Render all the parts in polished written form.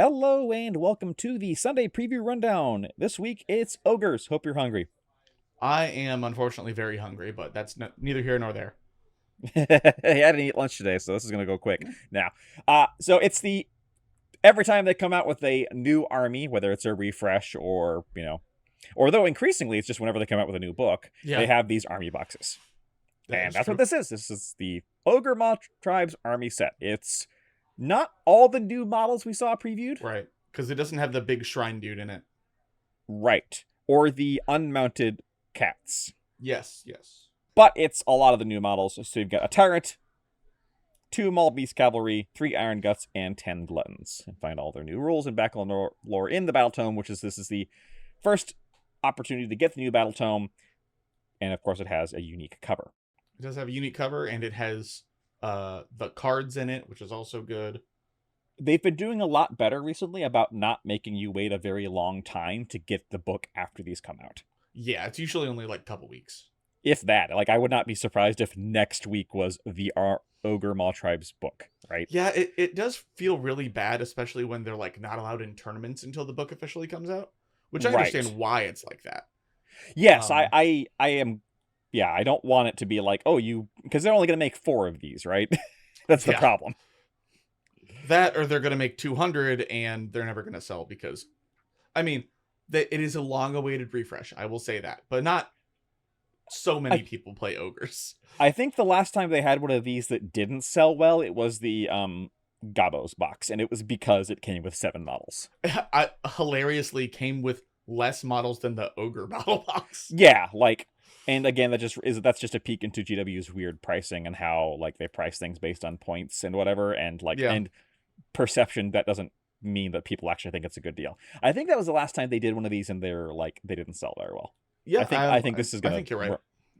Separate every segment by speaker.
Speaker 1: Hello and welcome to the Sunday Preview Rundown. This week it's Ogres. Hope you're hungry.
Speaker 2: I am unfortunately very hungry, but that's neither here nor there.
Speaker 1: I didn't eat lunch today, so this is going to go quick now. So it's the every time they come out with a new army, whether it's a refresh or though increasingly it's just whenever they come out with a new book,
Speaker 2: Yeah,
Speaker 1: they have these army boxes.
Speaker 2: that
Speaker 1: And
Speaker 2: is
Speaker 1: that's what
Speaker 2: true.
Speaker 1: this is. This is the Ogor Mawtribes army set. It's not all the new models we saw previewed.
Speaker 2: Right, because it doesn't have the big shrine dude in it.
Speaker 1: Right. Or the unmounted cats.
Speaker 2: Yes, yes.
Speaker 1: But it's a lot of the new models. So you've got a Tyrant, 2 Maul Beast Cavalry, 3 Iron Guts, and 10 Gluttons. And find all their new rules and background lore in the Battle Tome, this is the first opportunity to get the new Battle Tome. And of course, it has a unique cover.
Speaker 2: It does have a unique cover, and it has the cards in it, which is also good.
Speaker 1: They've been doing a lot better recently about not making you wait a very long time to get the book after these come out.
Speaker 2: Yeah, it's usually only like a couple weeks.
Speaker 1: If that. Like, I would not be surprised if next week was the Ogre Mawtribes book, right?
Speaker 2: Yeah, it does feel really bad, especially when they're like not allowed in tournaments until the book officially comes out, which I
Speaker 1: Right.
Speaker 2: understand why it's like that.
Speaker 1: Yes,
Speaker 2: Um,
Speaker 1: I am. Yeah, I don't want it to be like, because they're only going to make 4 of these, right? That's the
Speaker 2: yeah,
Speaker 1: problem.
Speaker 2: that or they're gonna make 200 and they're never gonna sell because, I mean, that it is a long-awaited refresh. I will say that, but not so many
Speaker 1: I
Speaker 2: people play ogres.
Speaker 1: I think the last time they had one of these that didn't sell well, it was the Gabos box, and it was because it came with 7 models.
Speaker 2: I hilariously came with less models than the ogre battle box.
Speaker 1: Yeah, and again, that's just a peek into GW's weird pricing and how they price things based on points and whatever, and
Speaker 2: Yeah,
Speaker 1: and perception. That doesn't mean that people actually think it's a good deal. I think that was the last time they did one of these, and they didn't sell very well.
Speaker 2: yeah.
Speaker 1: I think this is
Speaker 2: I
Speaker 1: gonna.
Speaker 2: think you're right.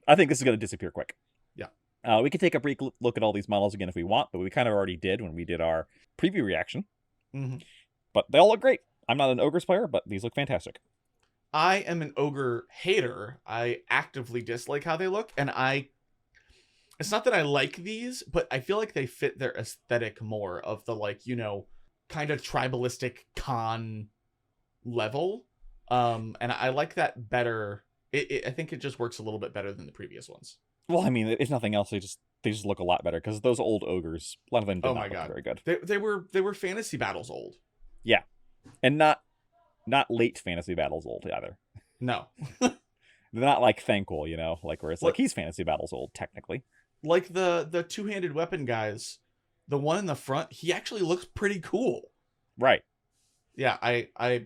Speaker 1: I think this is gonna disappear quick.
Speaker 2: Yeah,
Speaker 1: We could take a brief look at all these models again if we want, but we kind of already did when we did our preview reaction.
Speaker 2: hmm
Speaker 1: But they all look great. I'm not an Ogres player, but these look fantastic.
Speaker 2: I am an ogre hater. I actively dislike how they look, and it's not that I like these, but I feel like they fit their aesthetic more of the kind of tribalistic con level. And I like that better. I think it just works a little bit better than the previous ones.
Speaker 1: Well, I mean, if nothing else, they just look a lot better because those old ogres, a lot of them did
Speaker 2: Oh
Speaker 1: not
Speaker 2: my
Speaker 1: look
Speaker 2: god,
Speaker 1: very good.
Speaker 2: they were fantasy battles old.
Speaker 1: Yeah, and not late fantasy battles old either.
Speaker 2: No,
Speaker 1: They're not like Thankful, where it's like
Speaker 2: What
Speaker 1: he's fantasy battles old technically.
Speaker 2: like the two-handed weapon guys, the one in the front, he actually looks pretty cool.
Speaker 1: Right.
Speaker 2: Yeah, I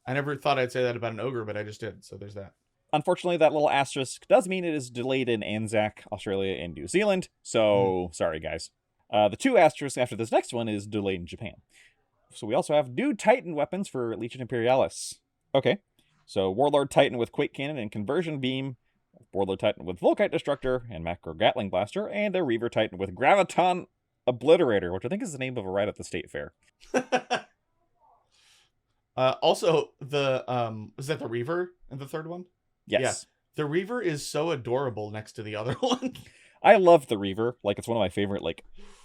Speaker 2: never thought I'd say that about an ogre, but I just did. So there's that.
Speaker 1: Unfortunately, that little asterisk does mean it is delayed in Anzac, Australia, and New Zealand. So sorry, guys. The 2 asterisks after this next one is delayed in Japan. So we also have new Titan weapons for Legion Imperialis. Okay. So Warlord Titan with Quake Cannon and Conversion Beam, Warlord Titan with Volkite Destructor and Macro Gatling Blaster, and a Reaver Titan with Graviton Obliterator, which I think is the name of a ride at the state fair.
Speaker 2: Also, the is that the Reaver in the third one?
Speaker 1: Yes.
Speaker 2: Yeah. The Reaver is so adorable next to the other one.
Speaker 1: I love the Reaver. It's one of my favorite,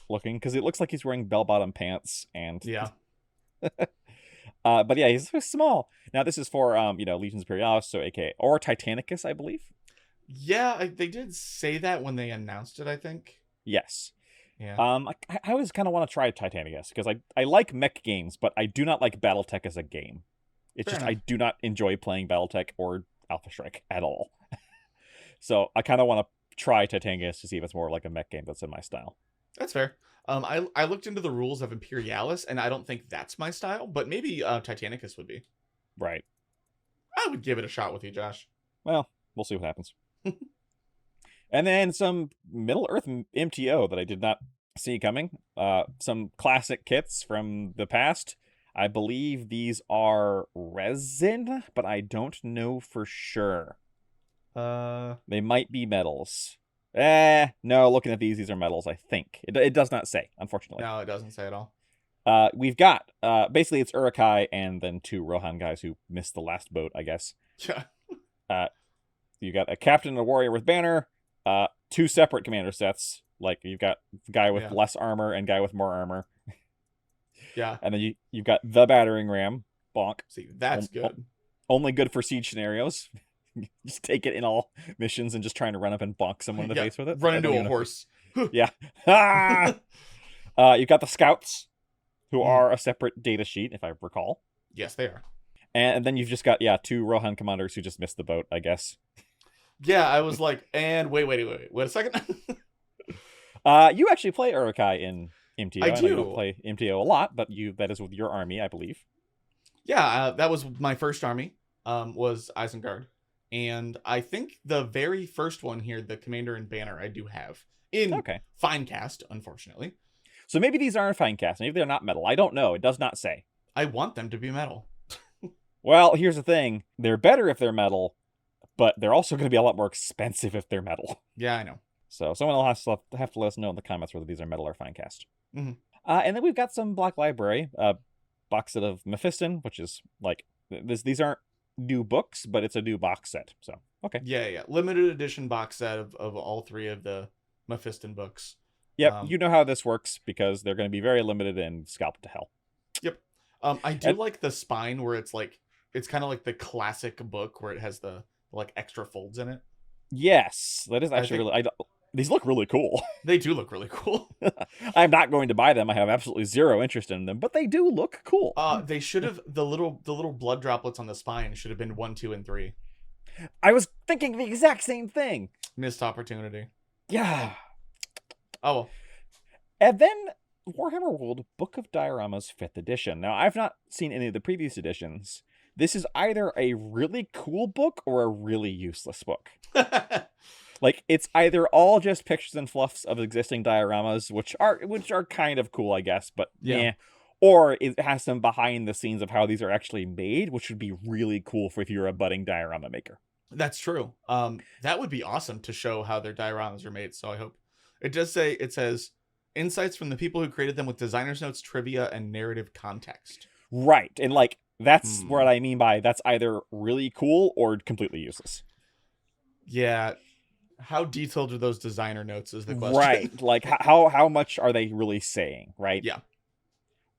Speaker 1: looking, because it looks like he's wearing bell-bottom pants, and...
Speaker 2: Yeah.
Speaker 1: But yeah, he's so small. Now, this is for, Legions Imperialis, so aka, or Titanicus, I believe?
Speaker 2: Yeah, they did say that when they announced it, I think.
Speaker 1: Yes.
Speaker 2: Yeah.
Speaker 1: I always kind of want to try Titanicus, because I like mech games, but I do not like Battletech as a game. It's
Speaker 2: Fair
Speaker 1: just,
Speaker 2: enough.
Speaker 1: I do not enjoy playing Battletech or Alpha Strike at all. So I kind of want to try Titanicus to see if it's more like a mech game that's in my style.
Speaker 2: That's fair. I looked into the rules of Imperialis, and I don't think that's my style, but maybe Titanicus would be.
Speaker 1: Right.
Speaker 2: I would give it a shot with you, Josh.
Speaker 1: Well, we'll see what happens. And then some Middle Earth MTO that I did not see coming. Some classic kits from the past. I believe these are resin, but I don't know for sure. They might be metals. No, looking at these are metals, I think. It does not say, unfortunately.
Speaker 2: No, it doesn't say at all.
Speaker 1: We've got, basically it's Urukai and then 2 Rohan guys who missed the last boat, I guess.
Speaker 2: Yeah.
Speaker 1: You got a captain and a warrior with banner, 2 separate commander sets. You've got guy with
Speaker 2: Yeah.
Speaker 1: less armor and guy with more armor.
Speaker 2: Yeah.
Speaker 1: And then you've got the battering ram, bonk.
Speaker 2: See, that's good.
Speaker 1: Only good for siege scenarios. Just take it in all missions and just trying to run up and bonk someone in the
Speaker 2: Yeah,
Speaker 1: face with it.
Speaker 2: run
Speaker 1: I don't
Speaker 2: into a
Speaker 1: even know
Speaker 2: horse.
Speaker 1: Yeah. Ah! You've got the scouts, who
Speaker 2: Mm.
Speaker 1: are a separate data sheet, if I recall.
Speaker 2: Yes, they are.
Speaker 1: And then you've just got, yeah, 2 Rohan commanders who just missed the boat, I guess.
Speaker 2: Yeah, I was like, and wait a second.
Speaker 1: You actually play Urukai in MTO.
Speaker 2: I
Speaker 1: know you don't
Speaker 2: do.
Speaker 1: play MTO a lot, but that is with your army, I believe.
Speaker 2: Yeah, that was my first army. Was Isengard, and I think the very first one here, the commander and banner, I do have in
Speaker 1: Okay.
Speaker 2: Finecast, unfortunately.
Speaker 1: So maybe these aren't Finecast. Maybe they're not metal. I don't know. It does not say.
Speaker 2: I want them to be metal.
Speaker 1: Well, here's the thing. They're better if they're metal, but they're also going to be a lot more expensive if they're metal.
Speaker 2: Yeah, I know.
Speaker 1: So someone will have to let us know in the comments whether these are metal or Finecast.
Speaker 2: Mm-hmm.
Speaker 1: And then we've got some Black Library, box set of Mephiston, which is like, these aren't new books, but it's a new box set. So, okay.
Speaker 2: Yeah. Limited edition box set of all 3 of the Mephiston books.
Speaker 1: Yep, you know how this works because they're going to be very limited and scalped to hell.
Speaker 2: Yep. I do like the spine where it's kind of like the classic book where it has the like extra folds in it.
Speaker 1: Yes, that is actually these look really cool.
Speaker 2: They do look really cool.
Speaker 1: I'm not going to buy them. I have absolutely zero interest in them, but they do look cool.
Speaker 2: They should have the little blood droplets on the spine should have been 1, 2, and 3.
Speaker 1: I was thinking the exact same thing.
Speaker 2: Missed opportunity.
Speaker 1: Yeah.
Speaker 2: Oh well.
Speaker 1: And then Warhammer World Book of Dioramas 5th edition. Now, I've not seen any of the previous editions. This is either a really cool book or a really useless book. Like, it's either all just pictures and fluffs of existing dioramas, which are kind of cool, I guess, but yeah. Or it has some behind the scenes of how these are actually made, which would be really cool if you're a budding diorama maker.
Speaker 2: That's true. That would be awesome to show how their dioramas are made. So I hope it says insights from the people who created them with designer's notes, trivia, and narrative context.
Speaker 1: Right. And like, that's what I mean by that's either really cool or completely useless.
Speaker 2: Yeah. How detailed are those designer notes is the question.
Speaker 1: Right. Like, how much are they really saying, right?
Speaker 2: Yeah.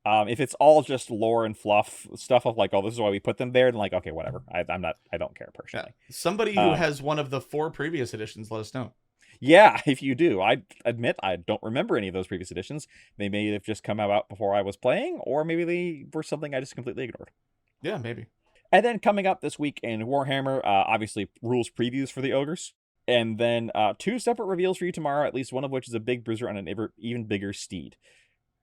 Speaker 1: If it's all just lore and fluff stuff of like, oh, this is why we put them there, then like, okay, whatever. I don't care personally.
Speaker 2: Yeah. Somebody who has one of the 4 previous editions, let us know.
Speaker 1: Yeah, if you do. I admit I don't remember any of those previous editions. They may have just come out before I was playing, or maybe they were something I just completely ignored.
Speaker 2: Yeah, maybe.
Speaker 1: And then coming up this week in Warhammer, obviously rules previews for the ogres. And then 2 separate reveals for you tomorrow, at least one of which is a big bruiser on an even bigger steed.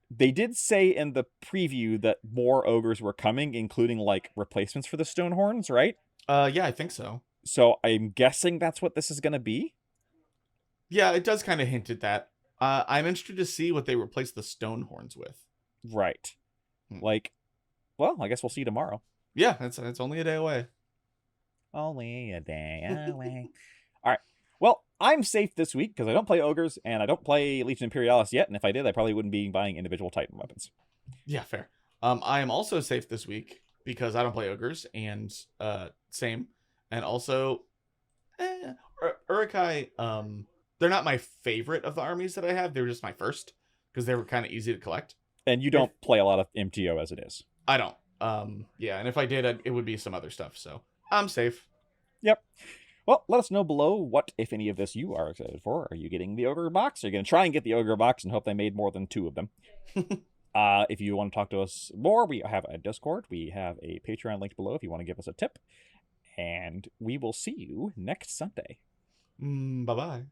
Speaker 1: They did say in the preview that more ogres were coming, including like replacements for the Stonehorns, right?
Speaker 2: Yeah, I think so.
Speaker 1: So I'm guessing that's what this is going to be.
Speaker 2: Yeah, it does kind of hint at that. I'm interested to see what they replace the Stonehorns with.
Speaker 1: Right. Like, well, I guess we'll see tomorrow.
Speaker 2: Yeah, it's only a day away.
Speaker 1: Only a day away. All right. Well, I'm safe this week because I don't play ogres and I don't play Legion Imperialis yet. And if I did, I probably wouldn't be buying individual Titan weapons.
Speaker 2: Yeah, fair. I am also safe this week because I don't play ogres and same. And also, Urukai, they're not my favorite of the armies that I have. They were just my first because they were kind of easy to collect.
Speaker 1: And you don't play a lot of MTO as it is.
Speaker 2: I don't. Yeah, and if I did, it would be some other stuff. So I'm safe.
Speaker 1: Yep. Well, let us know below what, if any of this, you are excited for. Are you getting the Ogre box? Are you going to try and get the Ogre box and hope they made more than 2 of them? If you want to talk to us more, we have a Discord. We have a Patreon linked below if you want to give us a tip. And we will see you next Sunday.
Speaker 2: Bye-bye.